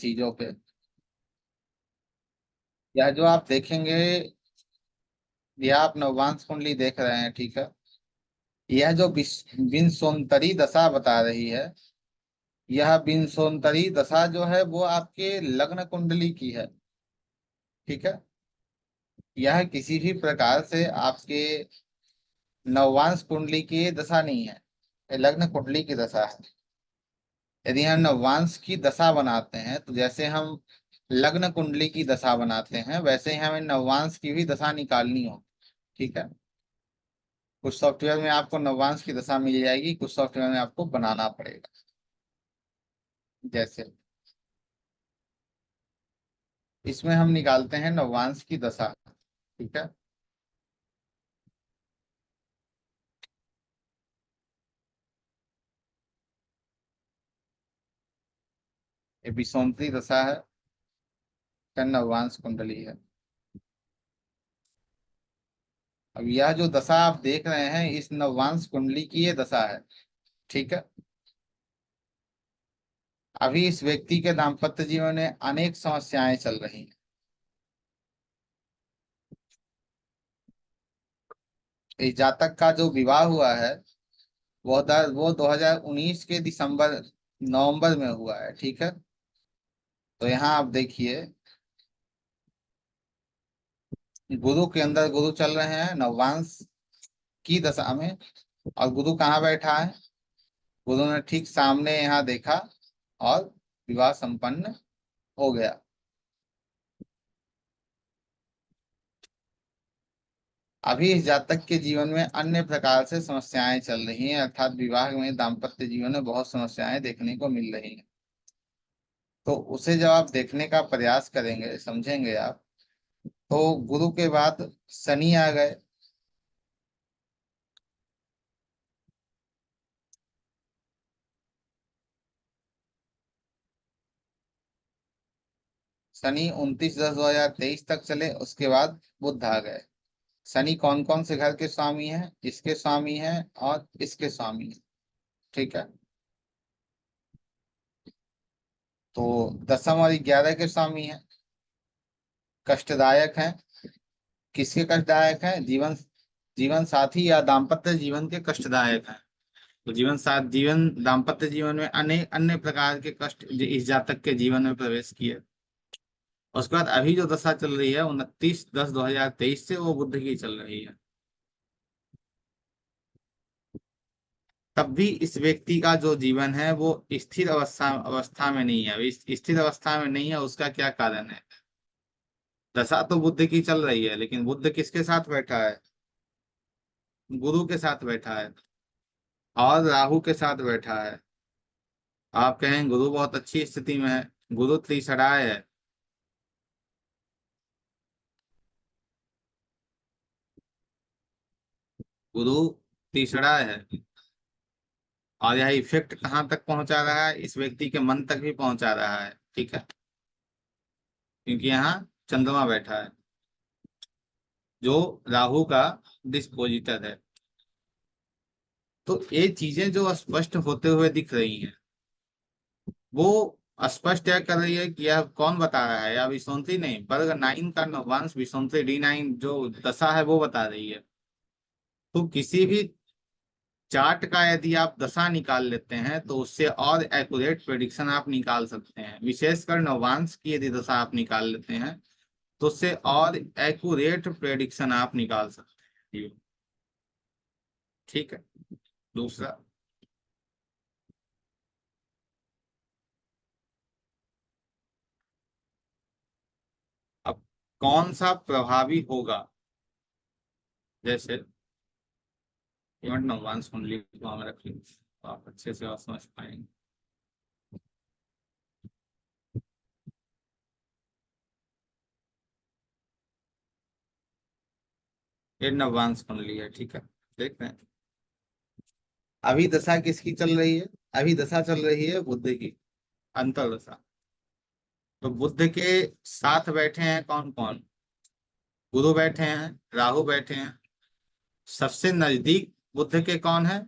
चीजों पे। यह जो आप देखेंगे, यह आप नववांश कुंडली देख रहे हैं, ठीक है। यह जो विंशोत्तरी दशा बता रही है, यह विंशोत्तरी दशा जो है वो आपके लग्न कुंडली की है, ठीक है। यह किसी भी प्रकार से आपके नववांश कुंडली की दशा नहीं है, ये लग्न कुंडली की दशा है। यदि हम नववांश की दशा बनाते हैं तो जैसे हम लग्न कुंडली की दशा बनाते हैं, वैसे ही हमें नववांश की भी दशा निकालनी हो, ठीक है। कुछ सॉफ्टवेयर में आपको नववांश की दशा मिल जाएगी, कुछ सॉफ्टवेयर में आपको बनाना पड़ेगा। जैसे इसमें हम निकालते हैं नववांश की दशा, ठीक है। ये विषुवंती दशा है, का नववांश कुंडली है। अब यह जो दशा आप देख रहे हैं, इस नववांश कुंडली की ये दशा है, ठीक है। अभी इस व्यक्ति के दाम्पत्य जीवन में अनेक समस्याएं चल रही हैं। इस जातक का जो विवाह हुआ है वो 2019 के दिसंबर नवंबर में हुआ है, ठीक है। तो यहाँ आप देखिए, गुरु के अंदर गुरु चल रहे हैं नववांश की दशा में। और गुरु कहाँ बैठा है? गुरु ने ठीक सामने यहाँ देखा और विवाह संपन्न हो गया। अभी इस जातक के जीवन में अन्य प्रकार से समस्याएं चल रही हैं, अर्थात विवाह में दाम्पत्य जीवन में बहुत समस्याएं देखने को मिल रही हैं। तो उसे जब आप देखने का प्रयास करेंगे, समझेंगे आप, तो गुरु के बाद शनि आ गए। शनि 29/10/2023 तक चले, उसके बाद बुध आ गए। शनि कौन कौन से घर के स्वामी हैं? इसके स्वामी हैं और इसके स्वामी हैं, ठीक है। तो दसम और 11 के स्वामी हैं, कष्टदायक हैं। किसके कष्टदायक हैं? जीवन जीवन साथी या दाम्पत्य जीवन के कष्टदायक हैं। तो जीवन दाम्पत्य जीवन में अनेक अन्य प्रकार के कष्ट इस जातक के जीवन में प्रवेश किए। उसके बाद अभी जो दशा चल रही है 29/10/2023 से, वो बुध की चल रही है। तब भी इस व्यक्ति का जो जीवन है वो स्थिर अवस्था अवस्था में नहीं है। इस स्थिर अवस्था में नहीं है, उसका क्या कारण है? दशा तो बुद्ध की चल रही है, लेकिन बुद्ध किसके साथ बैठा है? गुरु के साथ बैठा है और राहु के साथ बैठा है। आप कहें गुरु बहुत अच्छी स्थिति में है, गुरु त्रिसराय है। गुरु तीसरा है। और यह इफेक्ट कहाँ तक पहुंचा रहा है? इस व्यक्ति के मन तक भी पहुंचा रहा है, ठीक है। क्योंकि यहाँ चंद्रमा बैठा है जो राहु का डिस्पोजिटर है। तो ये चीजें जो स्पष्ट होते हुए दिख रही हैं, वो स्पष्ट क्या कर रही है कि यह कौन बता रहा है? यह विसोंती नहीं, वर्ग 9 का नवांश विसोंती D9 जो दशा है वो बता रही है। तो किसी भी चार्ट का यदि आप दशा निकाल लेते हैं तो उससे और एक्यूरेट प्रेडिक्शन आप निकाल सकते हैं। विशेषकर नवांश की यदि दशा आप निकाल लेते हैं तो उससे और एक्यूरेट प्रेडिक्शन आप निकाल सकते हैं, ठीक है। दूसरा, अब कौन सा प्रभावी होगा? जैसे इवेंट नवांश कुंडली को हम रख लेंगे तो आप अच्छे से और समझ पाएंगे। ये नवांश कुंडली है, ठीक है। देख रहे हैं अभी दशा किसकी चल रही है? अभी दशा चल रही है बुद्ध की, अंतर्दशा। तो बुद्ध के साथ बैठे हैं कौन कौन? गुरु बैठे हैं, राहु बैठे हैं। सबसे नजदीक बुद्ध के कौन है?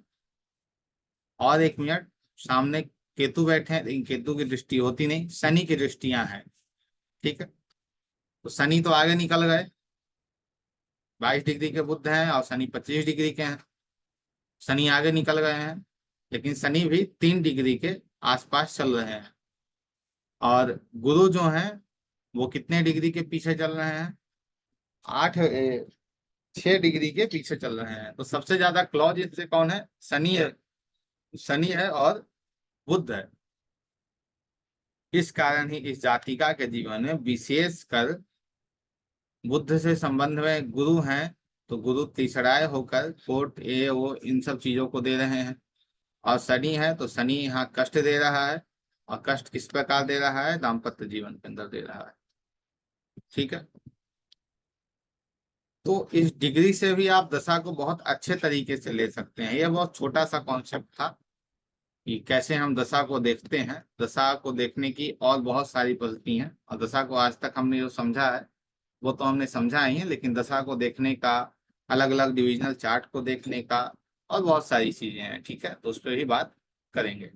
और एक मिनट, सामने केतु बैठे हैं, लेकिन केतु की दृष्टि होती नहीं, शनि की दृष्टियां हैं। ठीक है, तो शनि तो आगे निकल गए, 22 डिग्री के बुध हैं और शनि 25 डिग्री के हैं। शनि आगे निकल गए हैं, लेकिन शनि भी 3 डिग्री के आसपास चल रहे हैं। और गुरु जो हैं वो कितने डिग्री के पीछे चल रहे हैं? 6 डिग्री के पीछे चल रहे हैं। तो सबसे ज्यादा क्लोज इससे कौन है? शनि है। शनि है और बुध है। इस कारण ही इस जातिका के जीवन में विशेष कर बुद्ध से संबंध में गुरु हैं, तो गुरु तीसराए होकर कोर्ट ए वो इन सब चीजों को दे रहे हैं। और शनि है तो शनि यहाँ कष्ट दे रहा है, और कष्ट किस प्रकार दे रहा है? दाम्पत्य जीवन के अंदर दे रहा है। ठीक है, तो इस डिग्री से भी आप दशा को बहुत अच्छे तरीके से ले सकते हैं। यह बहुत छोटा सा कॉन्सेप्ट था कि कैसे हम दशा को देखते हैं। दशा को देखने की और बहुत सारी पद्धति हैं, और दशा को आज तक हमने जो समझा है वो तो हमने समझा ही है, लेकिन दशा को देखने का, अलग अलग डिविजनल चार्ट को देखने का और बहुत सारी चीजें हैं। ठीक है, तो उस पर भी बात करेंगे।